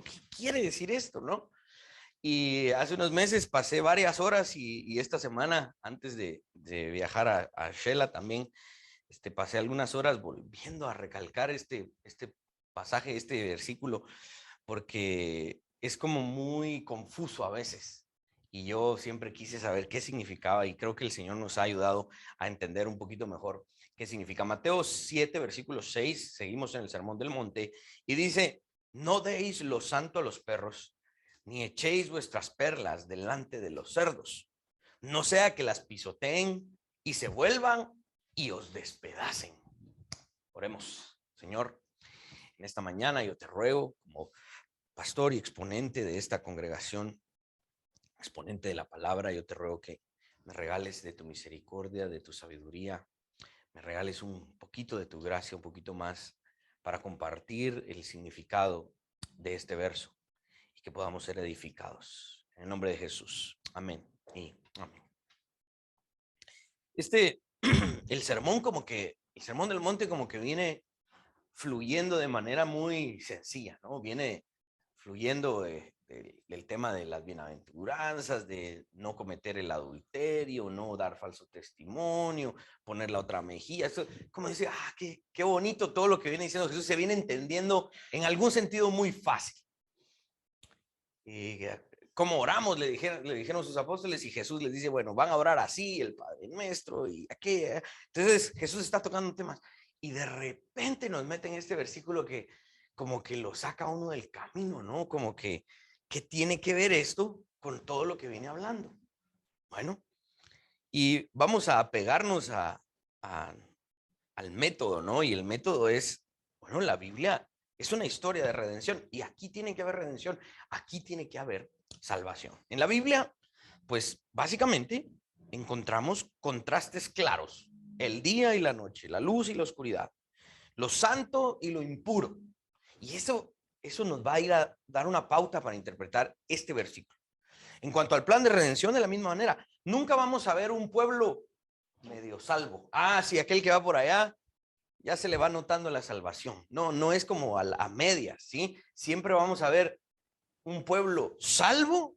¿qué quiere decir esto, no? Y hace unos meses pasé varias horas y esta semana, antes de viajar a Shela también, pasé algunas horas volviendo a recalcar este pasaje, este versículo, porque es como muy confuso a veces. Y yo siempre quise saber qué significaba y creo que el Señor nos ha ayudado a entender un poquito mejor qué significa. Mateo 7, versículo 6, seguimos en el Sermón del Monte, y dice, no deis lo santo a los perros, ni echéis vuestras perlas delante de los cerdos, no sea que las pisoteen y se vuelvan y os despedacen. Oremos. Señor, en esta mañana yo te ruego, como pastor y exponente de esta congregación, exponente de la palabra, yo te ruego que me regales de tu misericordia, de tu sabiduría, me regales un poquito de tu gracia, un poquito más, para compartir el significado de este verso y que podamos ser edificados. En el nombre de Jesús. Amén y amén. El sermón del monte como que viene fluyendo de manera muy sencilla, ¿no? Viene fluyendo del tema de las bienaventuranzas, de no cometer el adulterio, no dar falso testimonio, poner la otra mejilla. Esto, como dice, qué bonito todo lo que viene diciendo Jesús, se viene entendiendo en algún sentido muy fácil. ¿Cómo oramos? Le dijeron sus apóstoles, y Jesús les dice, bueno, van a orar así, el Padre Nuestro y aquella. Entonces Jesús está tocando temas y de repente nos mete en este versículo que como que lo saca uno del camino, ¿no? Como que, ¿qué tiene que ver esto con todo lo que viene hablando? Bueno, y vamos a apegarnos al método, ¿no? Y el método es, bueno, la Biblia es una historia de redención y aquí tiene que haber redención, aquí tiene que haber salvación. En la Biblia, pues básicamente encontramos contrastes claros, el día y la noche, la luz y la oscuridad, lo santo y lo impuro. Y eso nos va a ir a dar una pauta para interpretar este versículo. En cuanto al plan de redención, de la misma manera, nunca vamos a ver un pueblo medio salvo. Sí, aquel que va por allá, ya se le va notando la salvación. No, no es como a medias, ¿sí? Siempre vamos a ver un pueblo salvo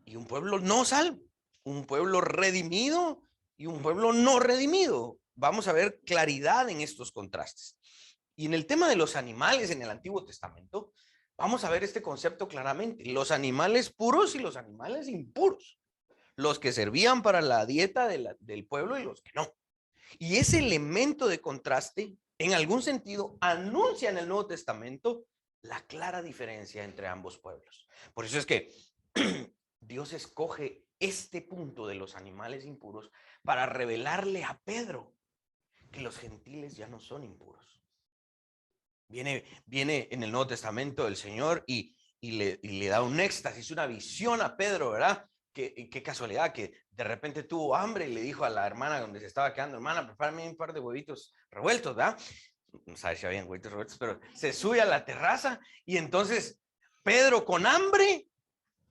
y un pueblo no salvo, un pueblo redimido y un pueblo no redimido. Vamos a ver claridad en estos contrastes. Y en el tema de los animales en el Antiguo Testamento, vamos a ver este concepto claramente. Los animales puros y los animales impuros. Los que servían para la dieta del pueblo y los que no. Y ese elemento de contraste, en algún sentido, anuncia en el Nuevo Testamento la clara diferencia entre ambos pueblos. Por eso es que Dios escoge este punto de los animales impuros para revelarle a Pedro que los gentiles ya no son impuros. Viene en el Nuevo Testamento el Señor y le da un éxtasis, una visión a Pedro, ¿verdad? Qué casualidad que de repente tuvo hambre y le dijo a la hermana donde se estaba quedando, hermana, prepárame un par de huevitos revueltos, ¿verdad? No sabe si habían huevitos revueltos, pero se sube a la terraza y entonces Pedro con hambre,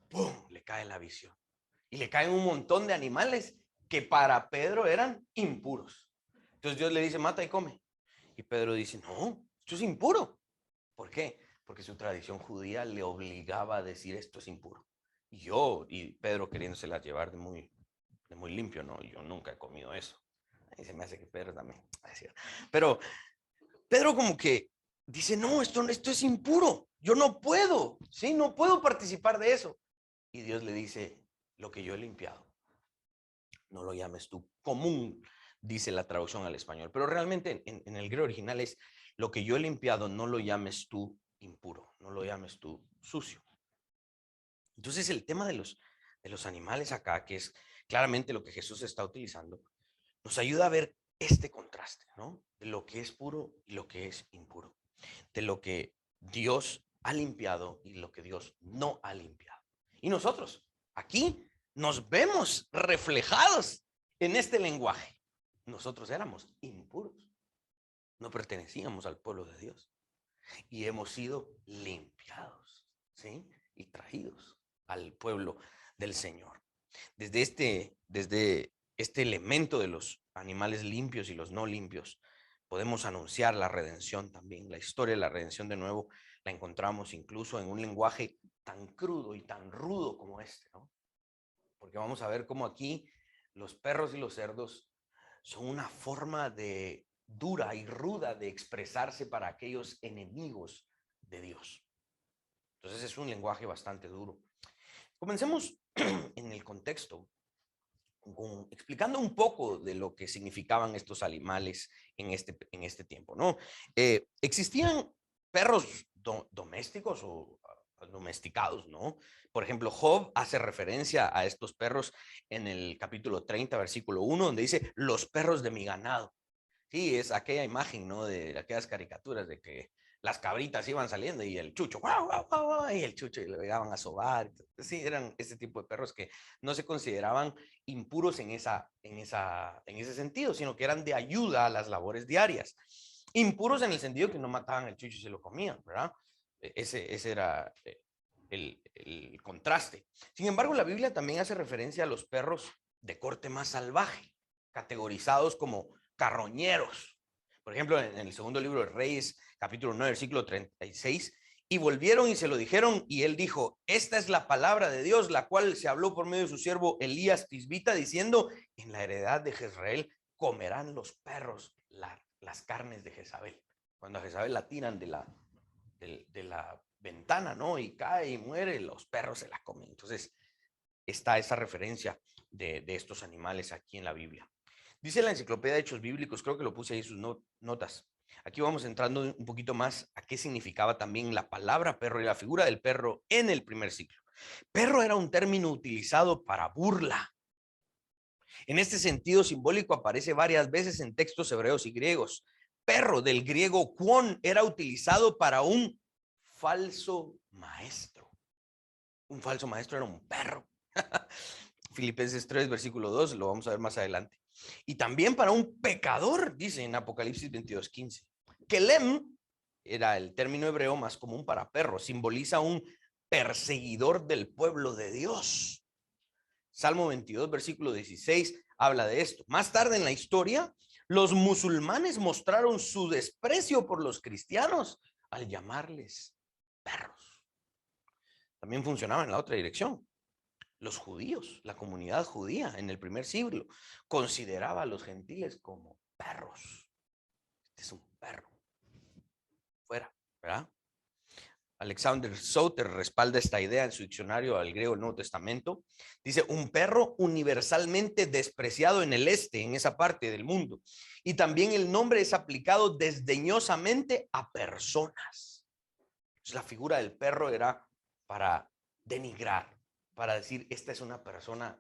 ¡pum!, le cae la visión. Y le caen un montón de animales que para Pedro eran impuros. Entonces Dios le dice, mata y come. Y Pedro dice, no, esto es impuro. ¿Por qué? Porque su tradición judía le obligaba a decir esto es impuro. Y Pedro queriéndosela llevar de muy limpio, ¿no? Yo nunca he comido eso. Y se me hace que Pedro también. Pero Pedro como que dice, no, esto es impuro. Yo no puedo, ¿sí? No puedo participar de eso. Y Dios le dice, lo que yo he limpiado, no lo llames tú común, dice la traducción al español. Pero realmente en el griego original es, lo que yo he limpiado, no lo llames tú impuro, no lo llames tú sucio. Entonces el tema de los animales acá, que es claramente lo que Jesús está utilizando, nos ayuda a ver este contraste, ¿no? De lo que es puro y lo que es impuro, de lo que Dios ha limpiado y lo que Dios no ha limpiado. Y nosotros aquí nos vemos reflejados en este lenguaje. Nosotros éramos impuros, no pertenecíamos al pueblo de Dios y hemos sido limpiados, ¿sí? Y traídos al pueblo del Señor. Desde este elemento de los animales limpios y los no limpios, podemos anunciar la redención también, la historia de la redención de nuevo, la encontramos incluso en un lenguaje tan crudo y tan rudo como este, ¿no? Porque vamos a ver cómo aquí los perros y los cerdos son una forma de dura y ruda de expresarse para aquellos enemigos de Dios. Entonces es un lenguaje bastante duro. Comencemos en el contexto, explicando un poco de lo que significaban estos animales en este tiempo, ¿no? Existían perros domésticos o domesticados, ¿no? Por ejemplo, Job hace referencia a estos perros en el capítulo 30, versículo 1, donde dice, los perros de mi ganado. Sí, es aquella imagen, ¿no? De aquellas caricaturas de que las cabritas iban saliendo y el chucho, guau, guau, guau, guau, y el chucho y le llegaban a sobar. Sí, eran ese tipo de perros que no se consideraban impuros en ese sentido, sino que eran de ayuda a las labores diarias. Impuros en el sentido que no mataban al chucho y se lo comían, ¿verdad? Ese era el contraste. Sin embargo, la Biblia también hace referencia a los perros de corte más salvaje, categorizados como carroñeros. Por ejemplo, en el segundo libro de Reyes, capítulo 9, versículo 36, y volvieron y se lo dijeron, y él dijo, esta es la palabra de Dios, la cual se habló por medio de su siervo Elías Tisbita, diciendo, en la heredad de Jezreel comerán los perros las carnes de Jezabel. Cuando a Jezabel la tiran de la ventana, ¿no? Y cae y muere, los perros se la comen. Entonces, está esa referencia de estos animales aquí en la Biblia. Dice la enciclopedia de Hechos Bíblicos, creo que lo puse ahí en sus notas. Aquí vamos entrando un poquito más a qué significaba también la palabra perro y la figura del perro en el primer siglo. Perro era un término utilizado para burla. En este sentido simbólico aparece varias veces en textos hebreos y griegos. Perro, del griego quon, era utilizado para un falso maestro. Un falso maestro era un perro. Filipenses 3, versículo 2, lo vamos a ver más adelante. Y también para un pecador, dice en Apocalipsis 22, 15. Kelem era el término hebreo más común para perro, simboliza un perseguidor del pueblo de Dios. Salmo 22, versículo 16, habla de esto. Más tarde en la historia, los musulmanes mostraron su desprecio por los cristianos al llamarles perros. También funcionaba en la otra dirección. Los judíos, la comunidad judía en el primer siglo, consideraba a los gentiles como perros. Este es un perro. Fuera, ¿verdad? Alexander Sauter respalda esta idea en su diccionario al griego del Nuevo Testamento. Dice, un perro universalmente despreciado en el este, en esa parte del mundo. Y también el nombre es aplicado desdeñosamente a personas. Entonces, la figura del perro era para denigrar, para decir, esta es una persona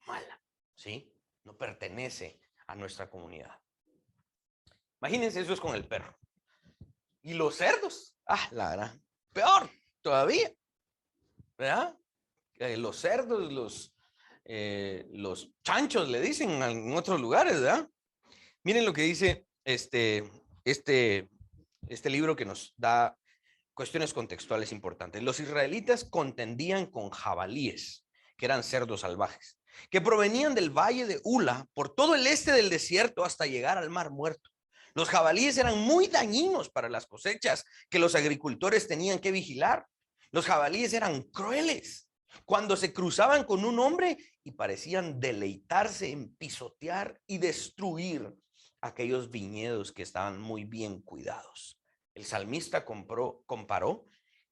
mala, ¿sí? No pertenece a nuestra comunidad. Imagínense, eso es con el perro. Y los cerdos, la verdad, peor todavía, ¿verdad? Los cerdos, los chanchos le dicen en otros lugares, ¿verdad? Miren lo que dice este libro que nos da cuestiones contextuales importantes. Los israelitas contendían con jabalíes, que eran cerdos salvajes, que provenían del valle de Ula por todo el este del desierto hasta llegar al Mar Muerto. Los jabalíes eran muy dañinos para las cosechas que los agricultores tenían que vigilar. Los jabalíes eran crueles cuando se cruzaban con un hombre y parecían deleitarse en pisotear y destruir aquellos viñedos que estaban muy bien cuidados. El salmista comparó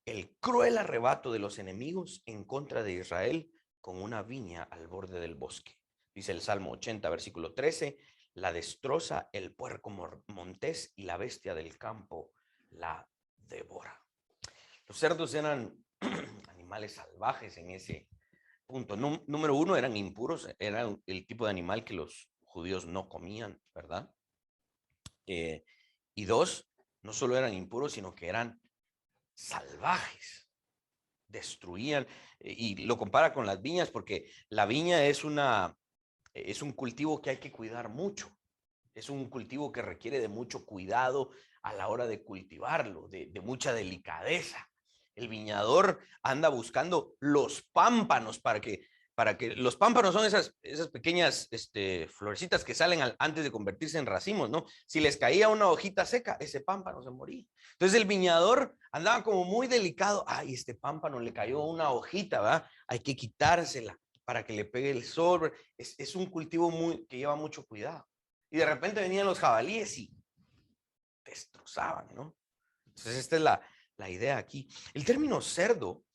el cruel arrebato de los enemigos en contra de Israel con una viña al borde del bosque. Dice el Salmo 80, versículo 13, la destroza el puerco montés y la bestia del campo la devora. Los cerdos eran animales salvajes en ese punto. Número uno, eran impuros, eran el tipo de animal que los judíos no comían, ¿verdad? Y dos, no solo eran impuros, sino que eran salvajes. Destruían, y lo compara con las viñas, porque la viña es un cultivo que hay que cuidar mucho. Es un cultivo que requiere de mucho cuidado a la hora de cultivarlo, de mucha delicadeza. El viñador anda buscando los pámpanos para para que los pámpanos son esas pequeñas florecitas que salen antes de convertirse en racimos, ¿no? Si les caía una hojita seca, ese pámpano se moría. Entonces el viñador andaba como muy delicado. Ay, este pámpano le cayó una hojita, ¿verdad? Hay que quitársela para que le pegue el sol. Es un cultivo que lleva mucho cuidado. Y de repente venían los jabalíes y destrozaban, ¿no? Entonces esta es la idea aquí. El término cerdo,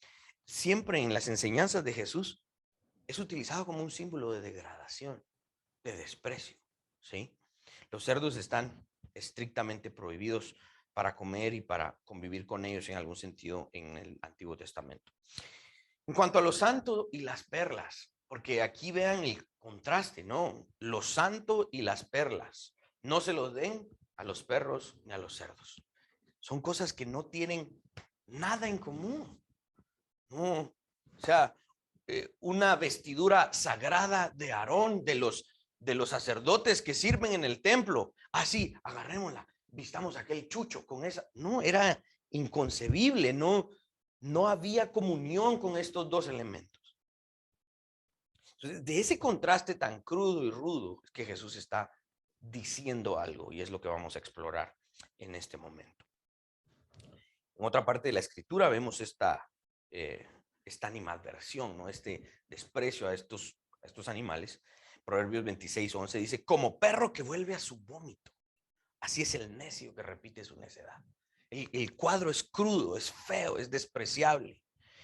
siempre en las enseñanzas de Jesús, es utilizado como un símbolo de degradación, de desprecio, ¿sí? Los cerdos están estrictamente prohibidos para comer y para convivir con ellos en algún sentido en el Antiguo Testamento. En cuanto a lo santo y las perlas, porque aquí vean el contraste, ¿no? Lo santo y las perlas, no se los den a los perros ni a los cerdos. Son cosas que no tienen nada en común. No, o sea, una vestidura sagrada de Aarón, de los sacerdotes que sirven en el templo. Así, agarrémosla, vistamos aquel chucho con esa. No, era inconcebible, no había comunión con estos dos elementos. Entonces, de ese contraste tan crudo y rudo es que Jesús está diciendo algo, y es lo que vamos a explorar en este momento. En otra parte de la escritura vemos esta animadversión, ¿no? Este desprecio a estos animales. Proverbios 26:11 dice: como perro que vuelve a su vómito, así es el necio que repite su necedad. El cuadro es crudo, es feo, es despreciable.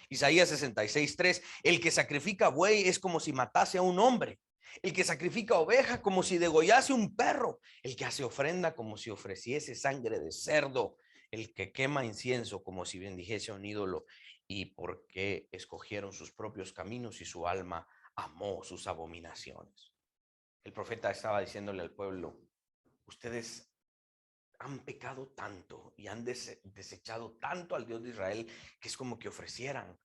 Isaías 66:3: el que sacrifica buey es como si matase a un hombre, el que sacrifica oveja como si degollase un perro, el que hace ofrenda como si ofreciese sangre de cerdo, el que quema incienso como si bendijese a un ídolo. Y porque escogieron sus propios caminos y su alma amó sus abominaciones. El profeta estaba diciéndole al pueblo: ustedes han pecado tanto y han desechado tanto al Dios de Israel que es como que ofrecieran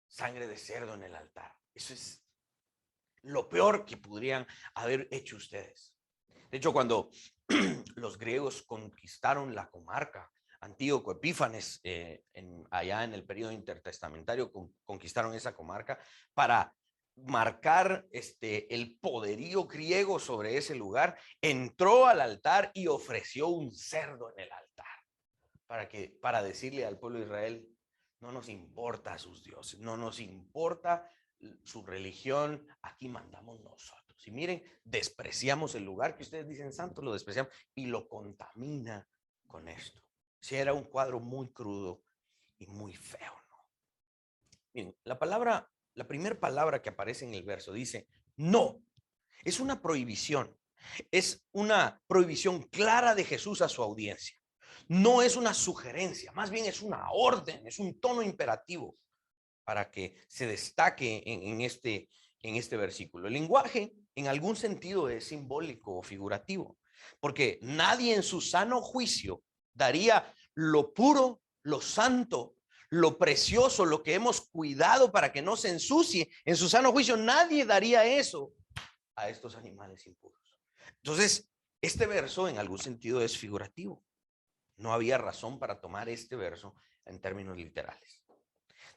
sangre de cerdo en el altar. Eso es lo peor que podrían haber hecho ustedes. De hecho, cuando los griegos conquistaron la comarca, Antíoco Epífanes, allá en el periodo intertestamentario, conquistaron esa comarca para marcar el poderío griego sobre ese lugar. Entró al altar y ofreció un cerdo en el altar para decirle al pueblo de Israel: no nos importa sus dioses, no nos importa su religión, aquí mandamos nosotros. Y miren, despreciamos el lugar que ustedes dicen santo, lo despreciamos y lo contamina con esto. Si era un cuadro muy crudo y muy feo, ¿no? Miren, la primera palabra que aparece en el verso dice no. Es una prohibición. Es una prohibición clara de Jesús a su audiencia. No es una sugerencia, más bien es una orden, es un tono imperativo para que se destaque en este versículo. El lenguaje en algún sentido es simbólico o figurativo, porque nadie en su sano juicio daría lo puro, lo santo, lo precioso, lo que hemos cuidado para que no se ensucie. En su sano juicio nadie daría eso a estos animales impuros. Entonces, este verso en algún sentido es figurativo. No había razón para tomar este verso en términos literales.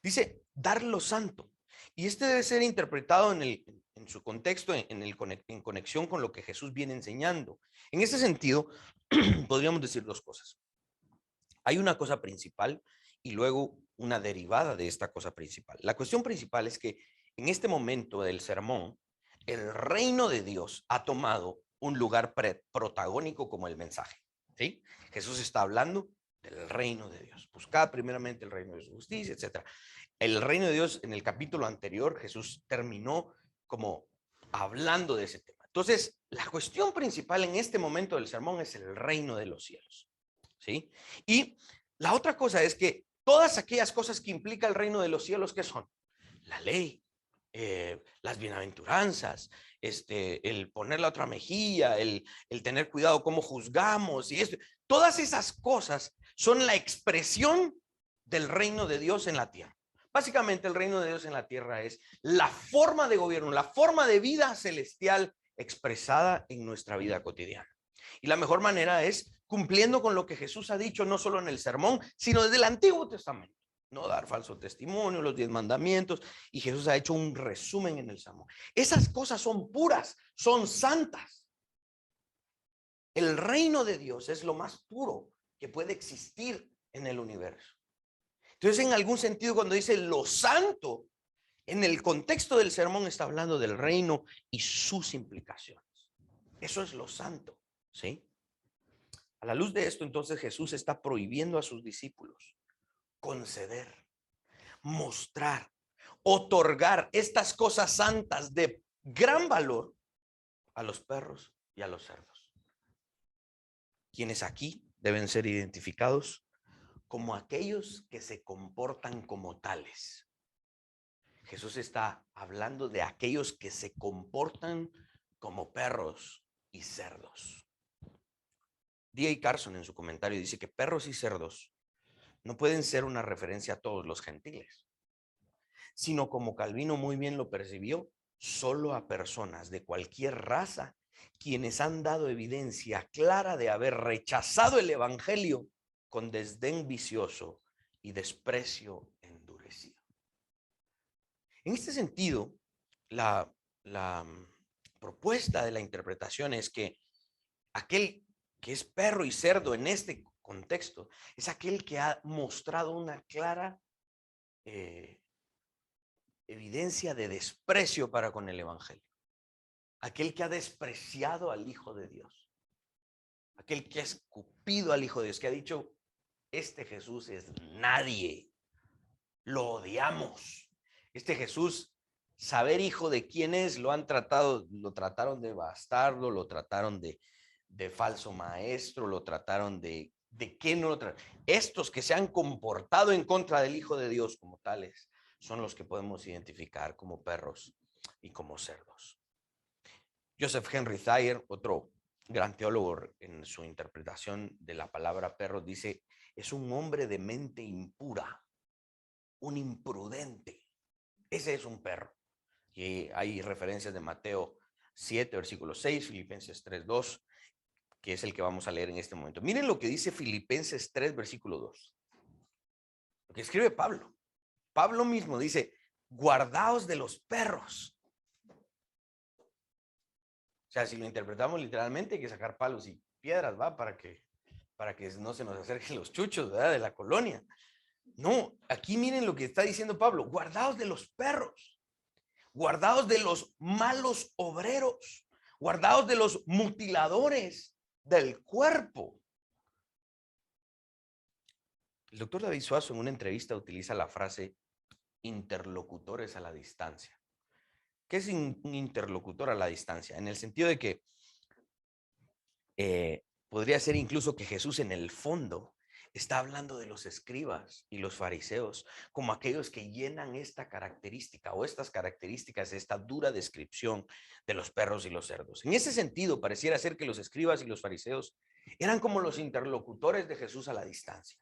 Dice dar lo santo, y este debe ser interpretado en su contexto, en conexión con lo que Jesús viene enseñando. En ese sentido, podríamos decir dos cosas. Hay una cosa principal y luego una derivada de esta cosa principal. La cuestión principal es que en este momento del sermón, el reino de Dios ha tomado un lugar protagónico como el mensaje, ¿sí? Jesús está hablando del reino de Dios. Buscad primeramente el reino de su justicia, etc. El reino de Dios, en el capítulo anterior, Jesús terminó como hablando de ese tema. Entonces, la cuestión principal en este momento del sermón es el reino de los cielos, ¿sí? Y la otra cosa es que todas aquellas cosas que implica el reino de los cielos, ¿qué son? La ley, las bienaventuranzas, el poner la otra mejilla, el tener cuidado cómo juzgamos y esto. Todas esas cosas son la expresión del reino de Dios en la tierra. Básicamente el reino de Dios en la tierra es la forma de gobierno, la forma de vida celestial expresada en nuestra vida cotidiana. Y la mejor manera es cumpliendo con lo que Jesús ha dicho, no solo en el sermón, sino desde el Antiguo Testamento. no dar falso testimonio, los 10 mandamientos, y Jesús ha hecho un resumen en el sermón. Esas cosas son puras, son santas. El reino de Dios es lo más puro que puede existir en el universo. Entonces, en algún sentido, cuando dice lo santo, en el contexto del sermón está hablando del reino y sus implicaciones. Eso es lo santo, ¿sí? A la luz de esto, entonces, Jesús está prohibiendo a sus discípulos conceder, mostrar, otorgar estas cosas santas de gran valor a los perros y a los cerdos, quienes aquí deben ser identificados como aquellos que se comportan como tales. Jesús está hablando de aquellos que se comportan como perros y cerdos. D.A. Carson en su comentario dice que perros y cerdos no pueden ser una referencia a todos los gentiles, sino, como Calvino muy bien lo percibió, solo a personas de cualquier raza quienes han dado evidencia clara de haber rechazado el evangelio con desdén vicioso y desprecio endurecido. En este sentido, la propuesta de la interpretación es que aquel que es perro y cerdo en este contexto es aquel que ha mostrado una clara evidencia de desprecio para con el evangelio, aquel que ha despreciado al Hijo de Dios, aquel que ha escupido al Hijo de Dios, que ha dicho, este Jesús es nadie, lo odiamos. Este Jesús, saber hijo de quién es, lo trataron de bastardo, lo trataron de falso maestro, lo trataron de qué no lo trataron. Estos que se han comportado en contra del Hijo de Dios como tales, son los que podemos identificar como perros y como cerdos. Joseph Henry Thayer, otro gran teólogo, en su interpretación de la palabra perro, dice, es un hombre de mente impura, un imprudente. Ese es un perro. Y hay referencias de Mateo 7, versículo 6, Filipenses 3, 2, que es el que vamos a leer en este momento. Miren lo que dice Filipenses 3, versículo 2. Lo que escribe Pablo. Pablo mismo dice, guardaos de los perros. O sea, si lo interpretamos literalmente, hay que sacar palos y piedras, ¿va? Para que no se nos acerquen los chuchos, ¿verdad? De la colonia. No, aquí miren lo que está diciendo Pablo, guardaos de los perros, guardaos de los malos obreros, guardaos de los mutiladores del cuerpo. El doctor David Suazo en una entrevista utiliza la frase interlocutores a la distancia. ¿Qué es un interlocutor a la distancia? En el sentido de que podría ser incluso que Jesús en el fondo está hablando de los escribas y los fariseos como aquellos que llenan esta característica o estas características de esta dura descripción de los perros y los cerdos. En ese sentido, pareciera ser que los escribas y los fariseos eran como los interlocutores de Jesús a la distancia.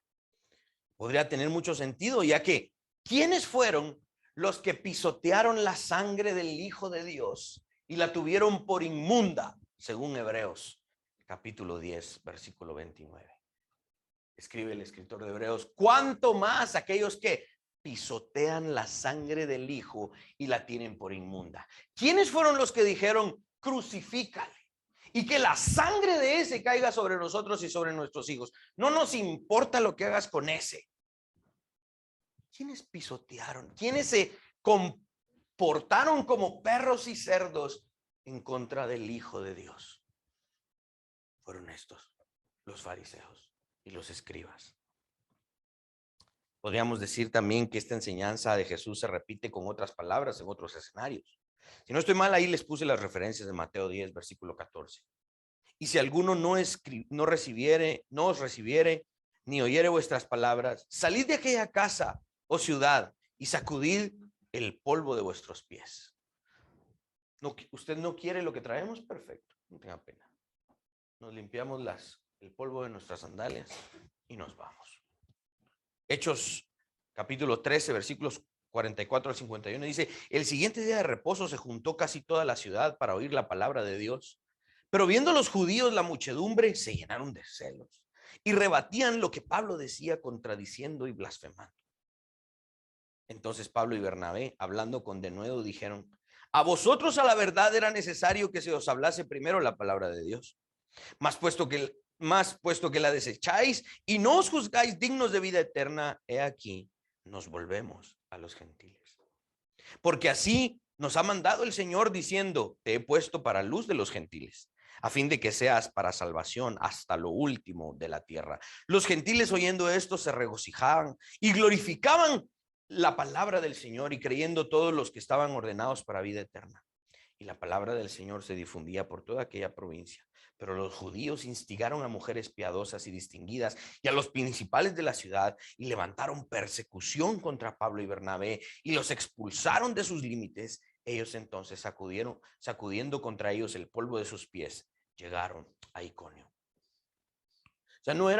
Podría tener mucho sentido, ya que ¿quiénes fueron los que pisotearon la sangre del Hijo de Dios y la tuvieron por inmunda, según Hebreos capítulo 10, versículo 29? Escribe el escritor de Hebreos, ¿cuánto más aquellos que pisotean la sangre del Hijo y la tienen por inmunda? ¿Quiénes fueron los que dijeron, crucifícale y que la sangre de ese caiga sobre nosotros y sobre nuestros hijos? No nos importa lo que hagas con ese. ¿Quiénes pisotearon? ¿Quiénes se comportaron como perros y cerdos en contra del Hijo de Dios? Fueron estos, los fariseos y los escribas. Podríamos decir también que esta enseñanza de Jesús se repite con otras palabras en otros escenarios. Si no estoy mal, ahí les puse las referencias de Mateo 10, versículo 14. Y si alguno no os recibiere, ni oyere vuestras palabras, salid de aquella casa o ciudad y sacudid el polvo de vuestros pies. No, usted no quiere lo que traemos, perfecto, no tenga pena. Nos limpiamos el polvo de nuestras sandalias y nos vamos. Hechos capítulo 13, versículos 44 al 51 dice, el siguiente día de reposo se juntó casi toda la ciudad para oír la palabra de Dios. Pero viendo los judíos la muchedumbre, se llenaron de celos y rebatían lo que Pablo decía, contradiciendo y blasfemando. Entonces Pablo y Bernabé, hablando con denuedo, dijeron: a vosotros a la verdad era necesario que se os hablase primero la palabra de Dios. Mas puesto que la desecháis y no os juzgáis dignos de vida eterna, he aquí, nos volvemos a los gentiles. Porque así nos ha mandado el Señor diciendo: te he puesto para luz de los gentiles, a fin de que seas para salvación hasta lo último de la tierra. Los gentiles, oyendo esto, se regocijaban y glorificaban la palabra del Señor, y creyendo todos los que estaban ordenados para vida eterna. Y la palabra del Señor se difundía por toda aquella provincia. Pero los judíos instigaron a mujeres piadosas y distinguidas y a los principales de la ciudad, y levantaron persecución contra Pablo y Bernabé y los expulsaron de sus límites. Ellos entonces sacudiendo contra ellos el polvo de sus pies, llegaron a Iconio. O sea, no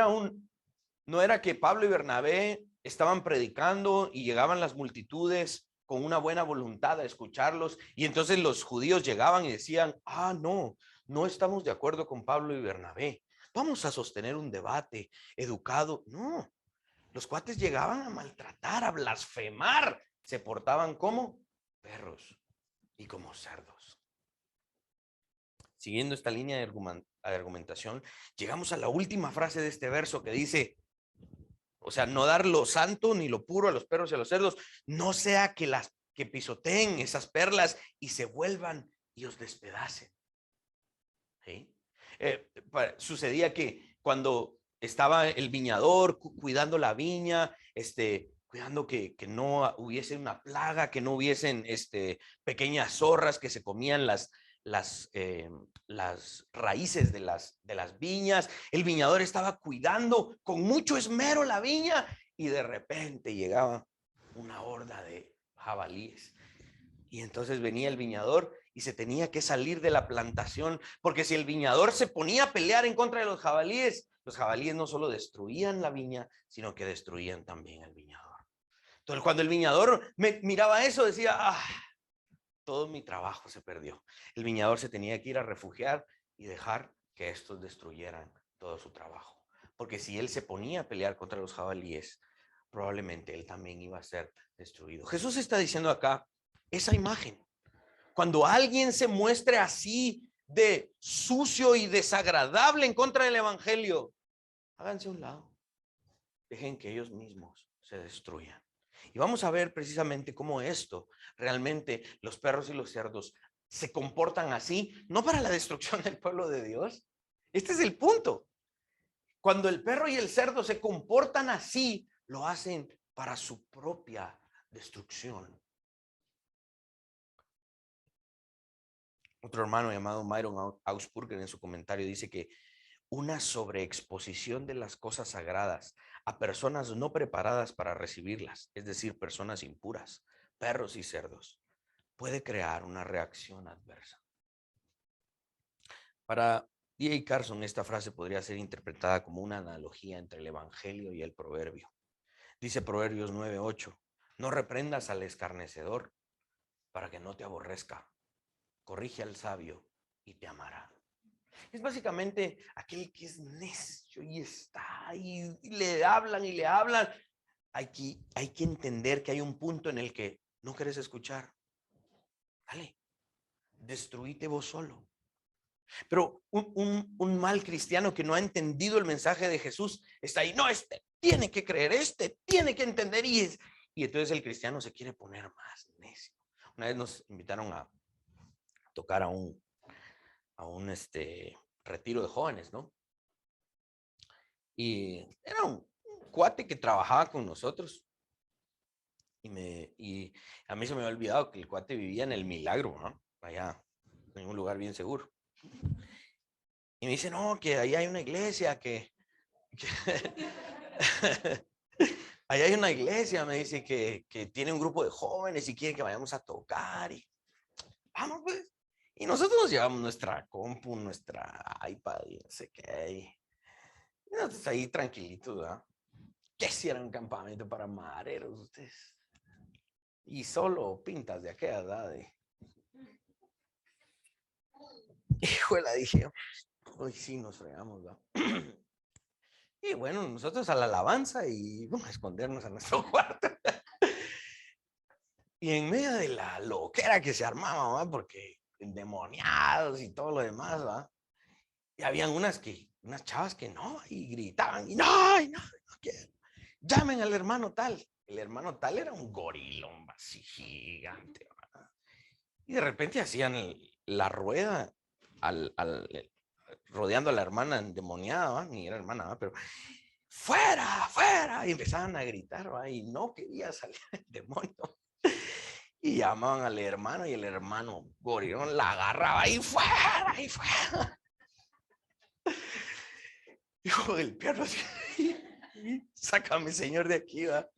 era que Pablo y Bernabé estaban predicando y llegaban las multitudes con una buena voluntad a escucharlos, y entonces los judíos llegaban y decían: no estamos de acuerdo con Pablo y Bernabé, vamos a sostener un debate educado. No, los cuates llegaban a maltratar, a blasfemar, se portaban como perros y como cerdos. Siguiendo esta línea de argumentación, llegamos a la última frase de este verso, que dice: o sea, no dar lo santo ni lo puro a los perros y a los cerdos, no sea que pisoteen esas perlas y se vuelvan y os despedacen. ¿Sí? Sucedía que cuando estaba el viñador cuidando la viña, cuidando que no hubiese una plaga, que no hubiesen pequeñas zorras que se comían las raíces de las viñas. El viñador estaba cuidando con mucho esmero la viña, y de repente llegaba una horda de jabalíes. Y entonces venía el viñador y se tenía que salir de la plantación, porque si el viñador se ponía a pelear en contra de los jabalíes no solo destruían la viña, sino que destruían también el viñador. Entonces, cuando el viñador miraba eso, decía: todo mi trabajo se perdió. El viñador se tenía que ir a refugiar y dejar que estos destruyeran todo su trabajo, porque si él se ponía a pelear contra los jabalíes, probablemente él también iba a ser destruido. Jesús está diciendo acá esa imagen. Cuando alguien se muestre así de sucio y desagradable en contra del evangelio, háganse a un lado, dejen que ellos mismos se destruyan. Y vamos a ver precisamente cómo esto, realmente los perros y los cerdos se comportan así, no para la destrucción del pueblo de Dios. Este es el punto. Cuando el perro y el cerdo se comportan así, lo hacen para su propia destrucción. Otro hermano llamado Myron Ausburger, en su comentario, dice que una sobreexposición de las cosas sagradas a personas no preparadas para recibirlas, es decir, personas impuras, perros y cerdos, puede crear una reacción adversa. Para D.A. Carson, esta frase podría ser interpretada como una analogía entre el evangelio y el proverbio. Dice Proverbios 9:8: no reprendas al escarnecedor para que no te aborrezca, corrige al sabio y te amará. Es básicamente aquel que es necio y está ahí, y le hablan y le hablan. Hay que entender que hay un punto en el que no quieres escuchar. Dale, destruite vos solo. Pero un mal cristiano que no ha entendido el mensaje de Jesús está ahí: no, tiene que creer, tiene que entender, y entonces el cristiano se quiere poner más necio. Una vez nos invitaron a tocar a un retiro de jóvenes, ¿no? Y era un cuate que trabajaba con nosotros. Y a mí se me había olvidado que el cuate vivía en El Milagro, ¿no? Allá, en un lugar bien seguro. Y me dice: no, que ahí hay una iglesia, que ahí hay una iglesia, me dice, que tiene un grupo de jóvenes y quiere que vayamos a tocar. Y vamos, pues. Y nosotros nos llevamos nuestra compu, nuestra iPad y no sé qué. Y nosotros ahí tranquilitos, ¿verdad? ¿Qué si era un campamento para mareros ustedes? Y solo pintas de aquella edad. Híjole, dije, hoy sí nos fregamos, ¿verdad? Y bueno, nosotros a la alabanza y vamos a escondernos a nuestro cuarto. Y en medio de la loquera que se armaba, ¿va? Porque endemoniados y todo lo demás, ¿va? Y habían unas chavas que no, y gritaban, y no quiero. Llamen al hermano tal. El hermano tal era un gorilón así gigante, ¿va? Y de repente hacían la rueda rodeando a la hermana endemoniada, ¿va? Ni era hermana, ¿va? Pero fuera, fuera, y empezaban a gritar, ¿va? Y no quería salir el demonio. Y llamaban al hermano y el hermano gorilón la agarraba y fuera, y fuera. Hijo del perro, sácame, señor, de aquí, ¿va?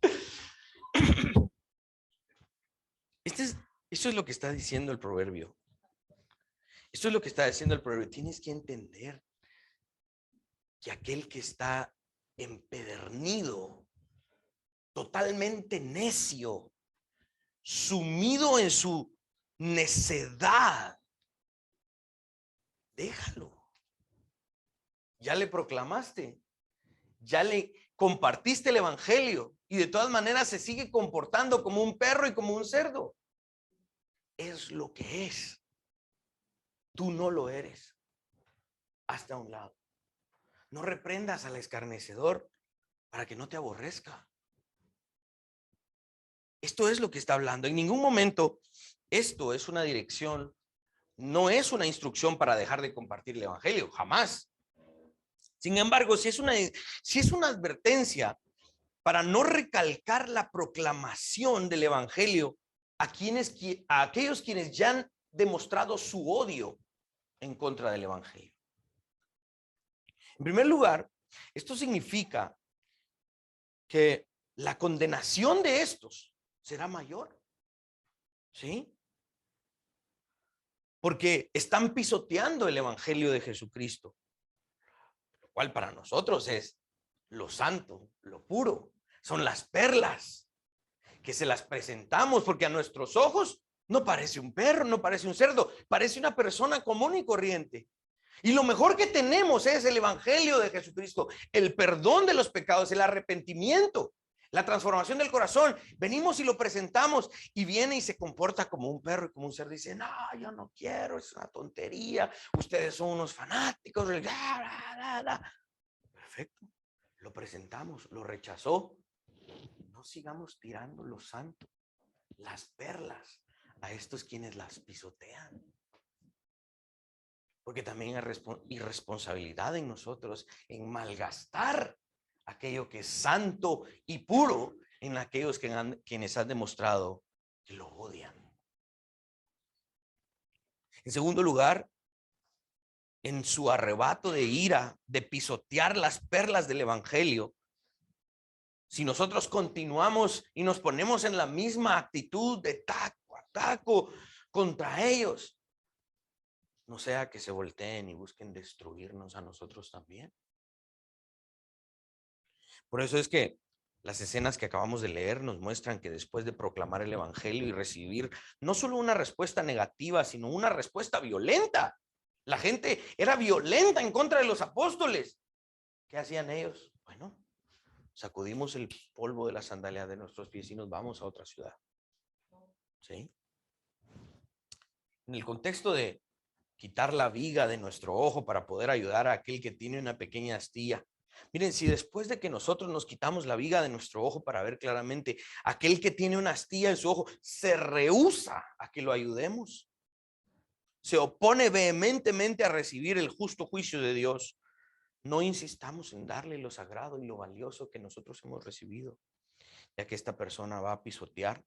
Este es, Eso es lo que está diciendo el proverbio. Esto es lo que está diciendo el proverbio. Tienes que entender que aquel que está empedernido, totalmente necio, sumido en su necedad, déjalo. Ya le proclamaste, ya le compartiste el evangelio y de todas maneras se sigue comportando como un perro y como un cerdo. Es lo que es. Tú no lo eres. Hasta un lado. No reprendas al escarnecedor para que no te aborrezca. Esto es lo que está hablando. En ningún momento esto es una dirección, no es una instrucción para dejar de compartir el evangelio, jamás. Sin embargo, si es una advertencia para no recalcar la proclamación del evangelio a aquellos quienes ya han demostrado su odio en contra del evangelio. En primer lugar, esto significa que la condenación de estos será mayor, ¿sí? Porque están pisoteando el evangelio de Jesucristo, lo cual para nosotros es lo santo, lo puro, son las perlas que se las presentamos, porque a nuestros ojos no parece un perro, no parece un cerdo, parece una persona común y corriente. Y lo mejor que tenemos es el evangelio de Jesucristo, el perdón de los pecados, el arrepentimiento, la transformación del corazón. Venimos y lo presentamos y viene y se comporta como un perro y como un cerdo. Dice, no, yo no quiero, es una tontería, ustedes son unos fanáticos. Perfecto, lo presentamos, lo rechazó. No sigamos tirando lo santo, las perlas, a estos quienes las pisotean. Porque también hay irresponsabilidad en nosotros en malgastar aquello que es santo y puro en aquellos quienes han demostrado que lo odian. En segundo lugar, en su arrebato de ira, de pisotear las perlas del evangelio, si nosotros continuamos y nos ponemos en la misma actitud de taco a taco contra ellos, no sea que se volteen y busquen destruirnos a nosotros también. Por eso es que las escenas que acabamos de leer nos muestran que después de proclamar el evangelio y recibir no solo una respuesta negativa, sino una respuesta violenta. La gente era violenta en contra de los apóstoles. ¿Qué hacían ellos? Bueno, sacudimos el polvo de la sandalia de nuestros pies y nos vamos a otra ciudad. ¿Sí? En el contexto de quitar la viga de nuestro ojo para poder ayudar a aquel que tiene una pequeña astilla. Miren, si después de que nosotros nos quitamos la viga de nuestro ojo para ver claramente, aquel que tiene una astilla en su ojo se rehúsa a que lo ayudemos, se opone vehementemente a recibir el justo juicio de Dios, no insistamos en darle lo sagrado y lo valioso que nosotros hemos recibido, ya que esta persona va a pisotear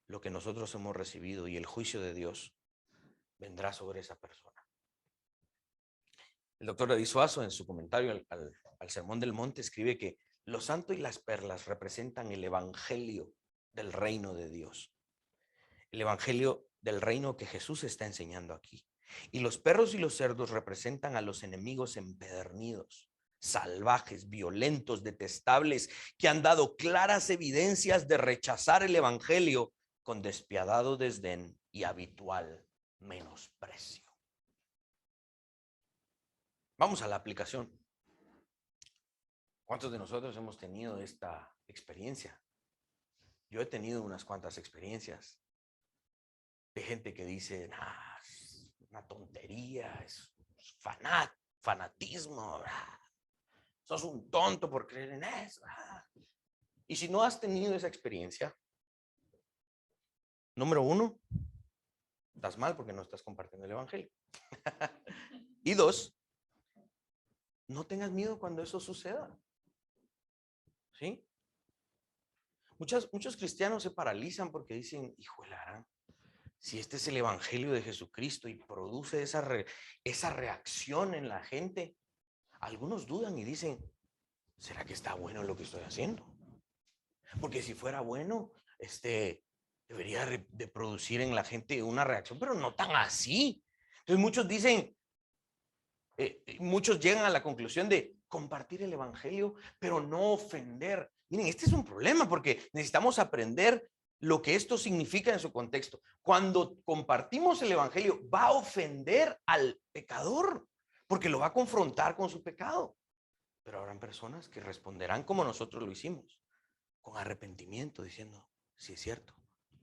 lo que nosotros hemos recibido y el juicio de Dios vendrá sobre esa persona. El doctor David Suazo, en su comentario al Sermón del Monte, escribe que lo santo y las perlas representan el evangelio del reino de Dios, el evangelio del reino que Jesús está enseñando aquí. Y los perros y los cerdos representan a los enemigos empedernidos, salvajes, violentos, detestables, que han dado claras evidencias de rechazar el evangelio con despiadado desdén y habitual menosprecio. Vamos a la aplicación. ¿Cuántos de nosotros hemos tenido esta experiencia? Yo he tenido unas cuantas experiencias de gente que dice, nah, es una tontería, es fanatismo, sos un tonto por creer en eso. Y si no has tenido esa experiencia, número uno, estás mal porque no estás compartiendo el evangelio. Y dos, no tengas miedo cuando eso suceda. ¿Sí? Muchos cristianos se paralizan porque dicen, hijo de la gran, si este es el evangelio de Jesucristo y produce esa reacción en la gente, algunos dudan y dicen, ¿será que está bueno lo que estoy haciendo? Porque si fuera bueno, debería de producir en la gente una reacción, pero no tan así. Entonces muchos dicen, muchos llegan a la conclusión de compartir el evangelio, pero no ofender. Miren, este es un problema porque necesitamos aprender lo que esto significa en su contexto. Cuando compartimos el evangelio, va a ofender al pecador porque lo va a confrontar con su pecado. Pero habrán personas que responderán como nosotros lo hicimos, con arrepentimiento, diciendo, sí es cierto,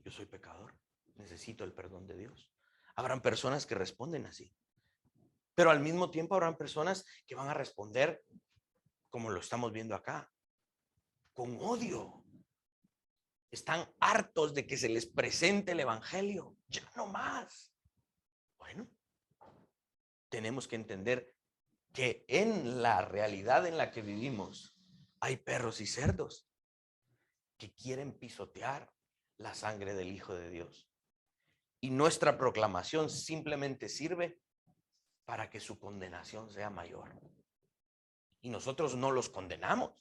yo soy pecador, necesito el perdón de Dios. Habrán personas que responden así. Pero al mismo tiempo habrán personas que van a responder como lo estamos viendo acá, con odio. Están hartos de que se les presente el evangelio. Ya no más. Bueno, tenemos que entender que en la realidad en la que vivimos hay perros y cerdos que quieren pisotear la sangre del Hijo de Dios. Y nuestra proclamación simplemente sirve para que su condenación sea mayor. Y nosotros no los condenamos,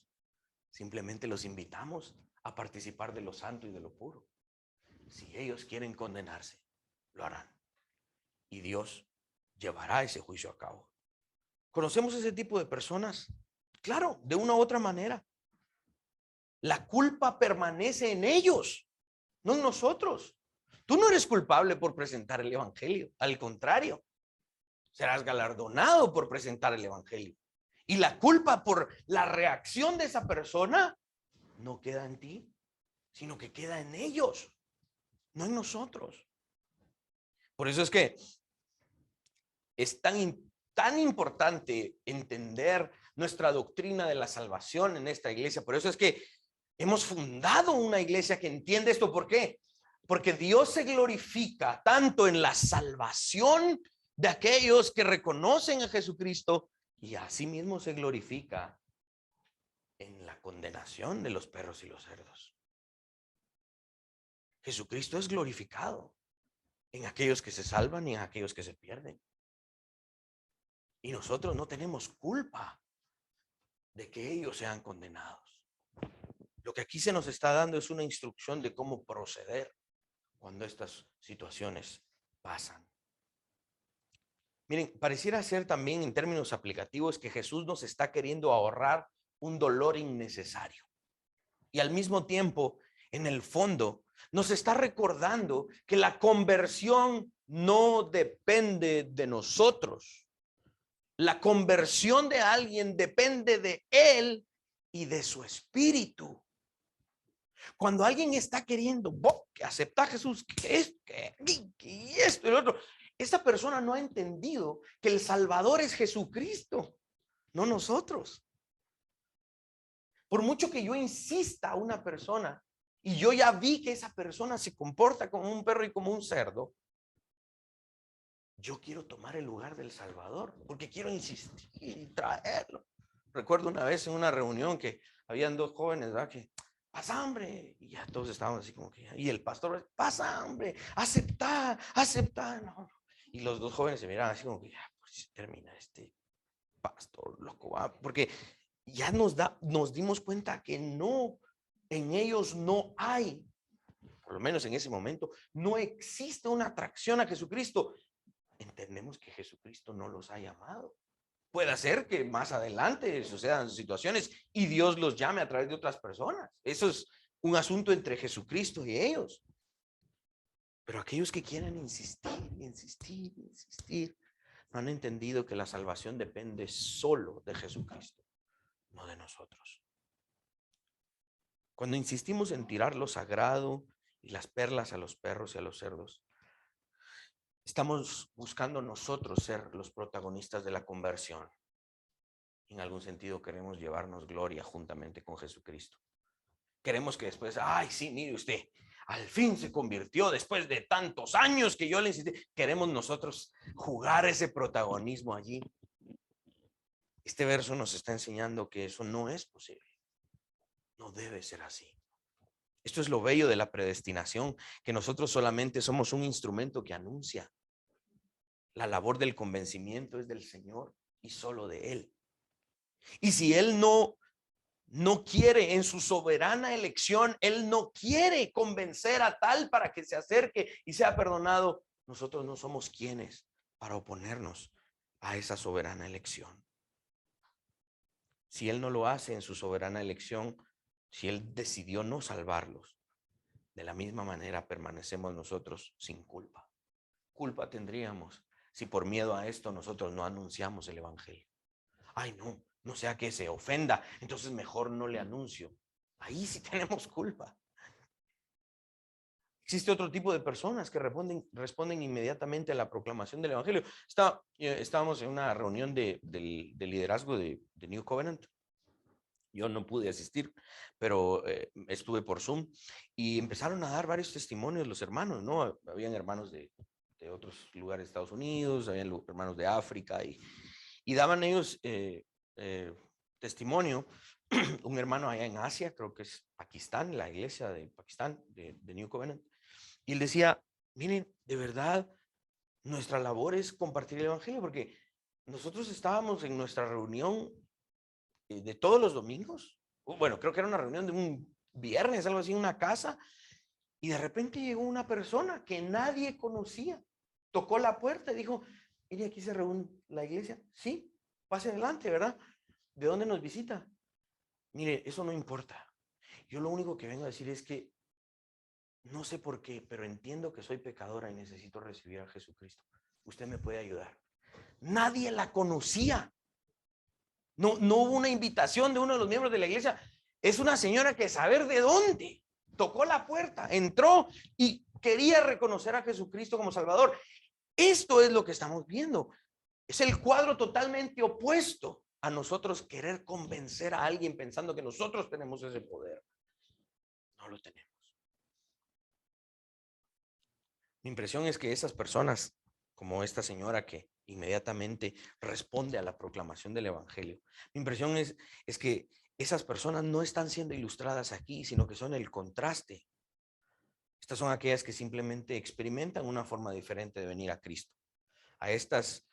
simplemente los invitamos a participar de lo santo y de lo puro. Si ellos quieren condenarse, lo harán. Y Dios llevará ese juicio a cabo. ¿Conocemos ese tipo de personas? Claro, de una u otra manera. La culpa permanece en ellos, no en nosotros. Tú no eres culpable por presentar el evangelio, al contrario, serás galardonado por presentar el evangelio. Y la culpa por la reacción de esa persona no queda en ti, sino que queda en ellos, no en nosotros. Por eso es que es tan importante entender nuestra doctrina de la salvación en esta iglesia. Por eso es que hemos fundado una iglesia que entiende esto. ¿Por qué? Porque Dios se glorifica tanto en la salvación de aquellos que reconocen a Jesucristo y asimismo se glorifica en la condenación de los perros y los cerdos. Jesucristo es glorificado en aquellos que se salvan y en aquellos que se pierden. Y nosotros no tenemos culpa de que ellos sean condenados. Lo que aquí se nos está dando es una instrucción de cómo proceder cuando estas situaciones pasan. Miren, pareciera ser también en términos aplicativos que Jesús nos está queriendo ahorrar un dolor innecesario. Y al mismo tiempo, en el fondo, nos está recordando que la conversión no depende de nosotros. La conversión de alguien depende de él y de su espíritu. Cuando alguien está queriendo que acepta a Jesús, que esto y lo otro, esa persona no ha entendido que el Salvador es Jesucristo, no nosotros. Por mucho que yo insista a una persona y yo ya vi que esa persona se comporta como un perro y como un cerdo, yo quiero tomar el lugar del Salvador porque quiero insistir y traerlo. Recuerdo una vez en una reunión que habían dos jóvenes, ¿verdad? Que pasa hambre, y ya todos estábamos así como que, y el pastor, pasa hambre, acepta, no. Y los dos jóvenes se miraban así como que, ya, pues termina este pastor loco, ¿va? Porque ya nos dimos cuenta que no, en ellos no hay, por lo menos en ese momento, no existe una atracción a Jesucristo. Entendemos que Jesucristo no los ha llamado. Puede ser que más adelante sucedan situaciones y Dios los llame a través de otras personas. Eso es un asunto entre Jesucristo y ellos. Pero aquellos que quieren insistir, no han entendido que la salvación depende solo de Jesucristo, no de nosotros. Cuando insistimos en tirar lo sagrado y las perlas a los perros y a los cerdos, estamos buscando nosotros ser los protagonistas de la conversión. En algún sentido queremos llevarnos gloria juntamente con Jesucristo. Queremos que después, ay, sí, mire usted, al fin se convirtió después de tantos años que yo le insistí. Queremos nosotros jugar ese protagonismo allí. Este verso nos está enseñando que eso no es posible. No debe ser así. Esto es lo bello de la predestinación, que nosotros solamente somos un instrumento que anuncia. La labor del convencimiento es del Señor y solo de Él. Y si Él no quiere en su soberana elección, Él no quiere convencer a tal para que se acerque y sea perdonado, nosotros no somos quienes para oponernos a esa soberana elección. Si Él no lo hace en su soberana elección, si Él decidió no salvarlos, de la misma manera permanecemos nosotros sin culpa. Culpa tendríamos si por miedo a esto nosotros no anunciamos el evangelio. Ay, no sea que se ofenda, entonces mejor no le anuncio. Ahí sí tenemos culpa. Existe otro tipo de personas que responden inmediatamente a la proclamación del evangelio. Estábamos en una reunión de liderazgo de New Covenant. Yo no pude asistir, pero estuve por Zoom y empezaron a dar varios testimonios los hermanos, ¿no? Habían hermanos de otros lugares de Estados Unidos, habían hermanos de África y daban ellos testimonio. Un hermano allá en Asia, creo que es Pakistán, la iglesia de Pakistán, de New Covenant, y él decía, miren, de verdad, nuestra labor es compartir el evangelio, porque nosotros estábamos en nuestra reunión de todos los domingos. Bueno, creo que era una reunión de un viernes, algo así, en una casa, y de repente llegó una persona que nadie conocía, tocó la puerta y dijo, mire, aquí se reúne la iglesia. Sí, pase adelante, ¿verdad? ¿De dónde nos visita? Mire, eso no importa. Yo lo único que vengo a decir es que no sé por qué, pero entiendo que soy pecadora y necesito recibir a Jesucristo. Usted me puede ayudar. Nadie la conocía. No hubo una invitación de uno de los miembros de la iglesia. Es una señora que saber de dónde tocó la puerta, entró y quería reconocer a Jesucristo como Salvador. Esto es lo que estamos viendo. Es el cuadro totalmente opuesto a nosotros querer convencer a alguien pensando que nosotros tenemos ese poder. No lo tenemos. Mi impresión es que esas personas, como esta señora que inmediatamente responde a la proclamación del evangelio, mi impresión es que esas personas no están siendo ilustradas aquí, sino que son el contraste. Estas son aquellas que simplemente experimentan una forma diferente de venir a Cristo. A estas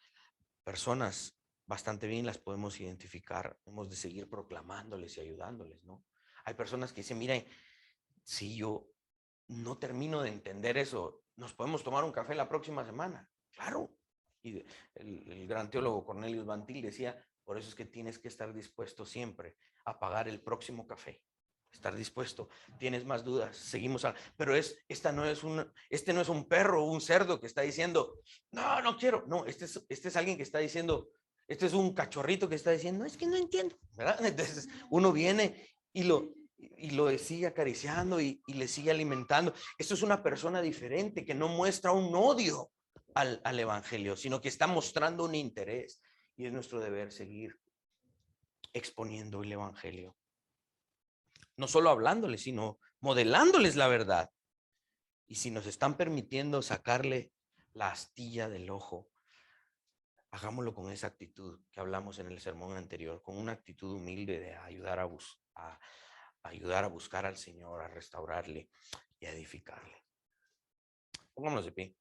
personas bastante bien las podemos identificar. Hemos de seguir proclamándoles y ayudándoles, ¿no? Hay personas que dicen, miren, si yo no termino de entender eso, nos podemos tomar un café la próxima semana. Claro. Y el gran teólogo Cornelius Van Til decía, por eso es que tienes que estar dispuesto siempre a pagar el próximo café. Estar dispuesto. Tienes más dudas, seguimos. Pero este no es un perro o un cerdo que está diciendo, no quiero. No, este es alguien que está diciendo, este es un cachorrito que está diciendo, no, es que no entiendo, ¿verdad? Entonces uno viene y lo sigue acariciando y le sigue alimentando. Esto es una persona diferente que no muestra un odio al evangelio, sino que está mostrando un interés. Y es nuestro deber seguir exponiendo el evangelio. No solo hablándoles, sino modelándoles la verdad. Y si nos están permitiendo sacarle la astilla del ojo, hagámoslo con esa actitud que hablamos en el sermón anterior, con una actitud humilde de ayudar a buscar al Señor, a restaurarle y a edificarle. Pongámonos de pie.